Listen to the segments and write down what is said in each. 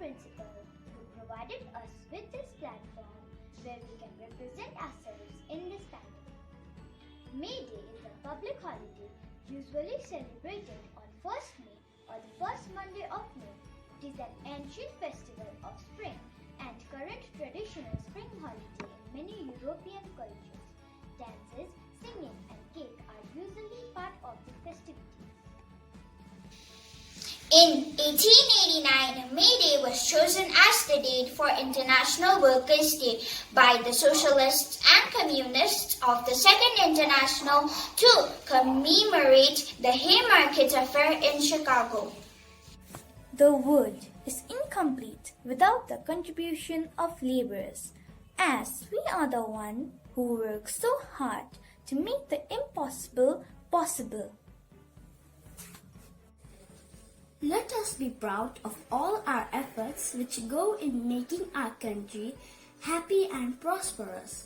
principal who provided us with this platform where we can represent ourselves in this country. May Day is a public holiday usually celebrated on 1st May or the first Monday of May. It is an ancient festival of spring and current traditional spring holiday in many European cultures. Dances, singing and cake are usually part of the festivities. In 1889, May Day was chosen as the date for International Workers' Day by the Socialists and Communists of the Second International to commemorate the Haymarket Affair in Chicago. The world is incomplete without the contribution of laborers, as we are the one who work so hard to make the impossible possible. Let us be proud of all our efforts which go in making our country happy and prosperous.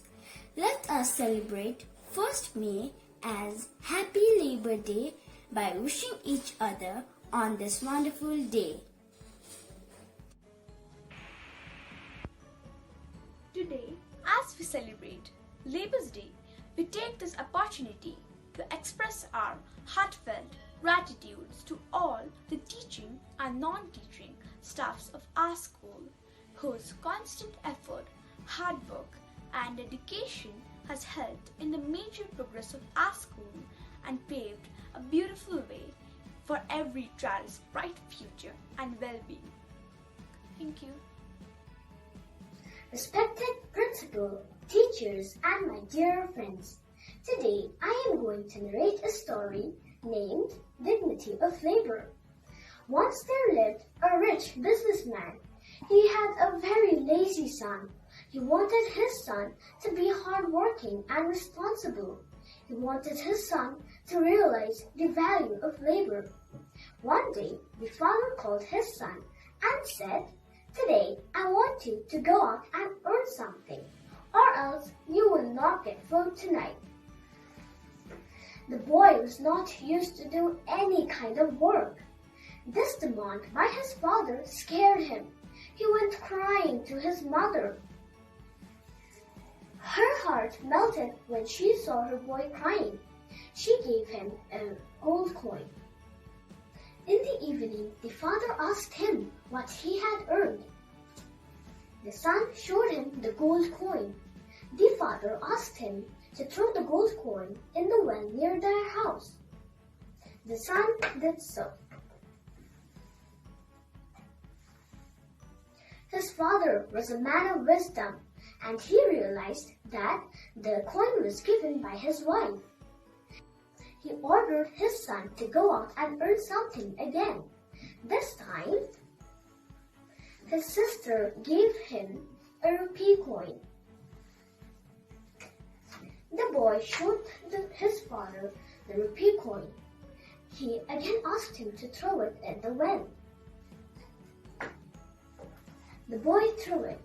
Let us celebrate 1st May as Happy Labor Day by wishing each other on this wonderful day. Today, as we celebrate Labour's Day, we take this opportunity to express our heartfelt gratitude to all the teaching and non-teaching staffs of our school, whose constant effort, hard work and dedication has helped in the major progress of our school and paved a beautiful way for every child's bright future and well-being. Thank you. Respected principal, teachers and my dear friends, today I am going to narrate a story named Dignity of Labor. Once there lived a rich businessman. He had a very lazy son. He wanted his son to be hardworking and responsible. He wanted his son to realize the value of labor. One day, the father called his son and said, "Today, I want you to go out and earn something, or else you will not get food tonight." The boy was not used to do any kind of work. This demand by his father scared him. He went crying to his mother. Her heart melted when she saw her boy crying. She gave him a gold coin. In the evening, the father asked him what he had earned. The son showed him the gold coin. The father asked him to throw the gold coin in the well near their house. The son did so. His father was a man of wisdom, and he realized that the coin was given by his wife. He ordered his son to go out and earn something again. This time, his sister gave him a rupee coin. The boy showed his father the rupee coin. He again asked him to throw it in the well. The boy threw it.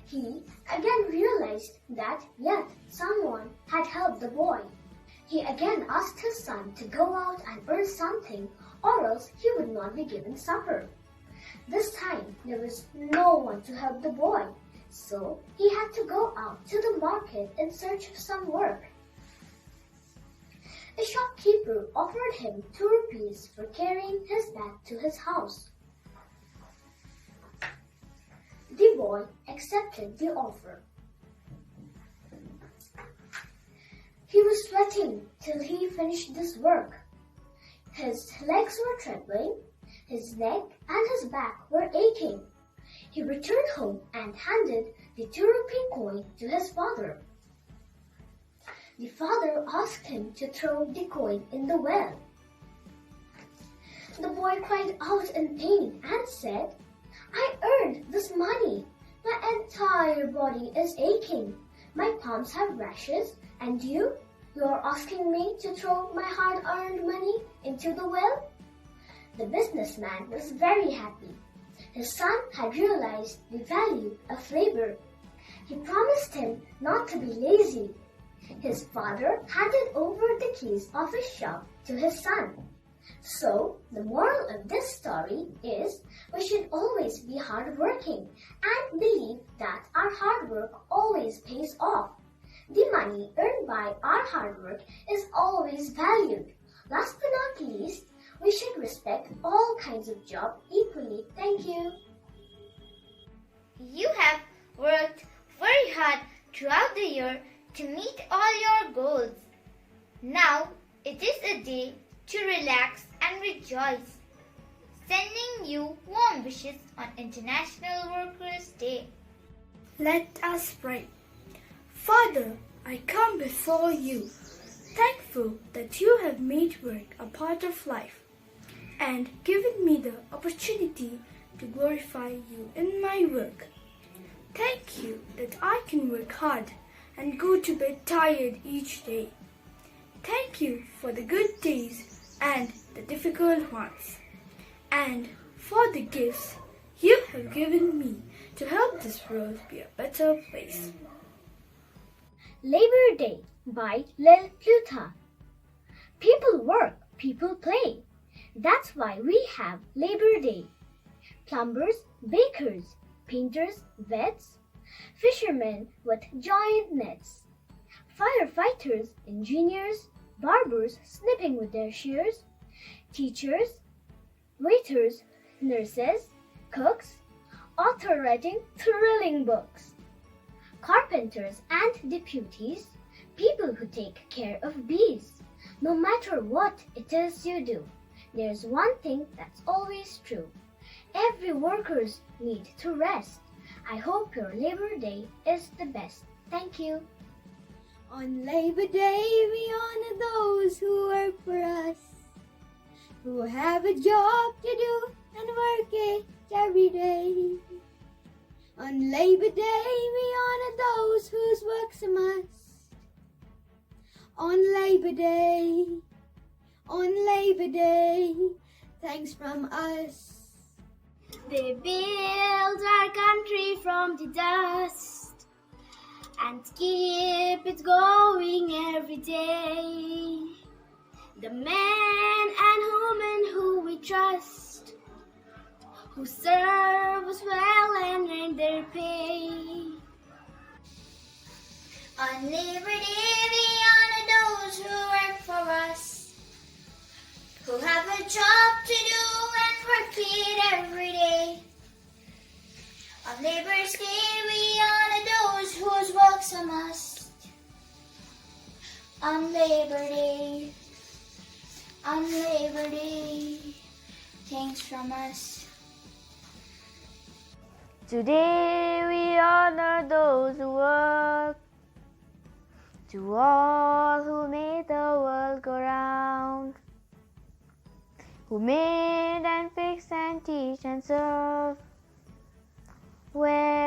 He again realized that yet someone had helped the boy. He again asked his son to go out and earn something, or else he would not be given supper. This time there was no one to help the boy, so he had to go out to the market in search of some work. A shopkeeper offered him 2 rupees for carrying his bag to his house. The boy accepted the offer. He was sweating till he finished this work. His legs were trembling, his neck and his back were aching. He returned home and handed the 2 rupee coin to his father. The father asked him to throw the coin in the well. The boy cried out in pain and said, "I earned this money. My entire body is aching. My palms have rashes, and you are asking me to throw my hard-earned money into the well?" The businessman was very happy. His son had realized the value of labor. He promised him not to be lazy. His father handed over the keys of his shop to his son. So, the moral of this story is we should always be hardworking and believe that our hard work always pays off. The money earned by our hard work is always valued. Last but not least, we should respect all kinds of jobs equally. Thank you. You have worked very hard throughout the year to meet all your goals. Now it is a day to relax and rejoice. Sending you warm wishes on International Workers' Day. Let us pray. Father, I come before you, thankful that you have made work a part of life and given me the opportunity to glorify you in my work. Thank you that I can work hard and go to bed tired each day. Thank you for the good days and the difficult ones, and for the gifts you have given me to help this world be a better place. Labor Day by Lil Pluta. People work, people play. That's why we have Labor Day. Plumbers, bakers, painters, vets, fishermen with giant nets, firefighters, engineers, barbers snipping with their shears, teachers, waiters, nurses, cooks, author writing thrilling books, carpenters and deputies, people who take care of bees. No matter what it is you do, there's one thing that's always true. Every workers need to rest. I hope your Labor Day is the best. Thank you. On Labor Day, we honor those who work for us, who have a job to do and work it every day. On Labor Day, we honor those whose work's a must. On Labor Day, thanks from us. They build our country from the dust and keep it going every day. The men and women who we trust, who serve us well and earn their pay. On Labor Day we honor those who work for us, who have a job to do and work it every day. On Labor's Day we honor those whose work's a must. On Labor Day, thanks from us. Today we honor those who work, to all who made the world go round, who made and fixed and teach and serve. Where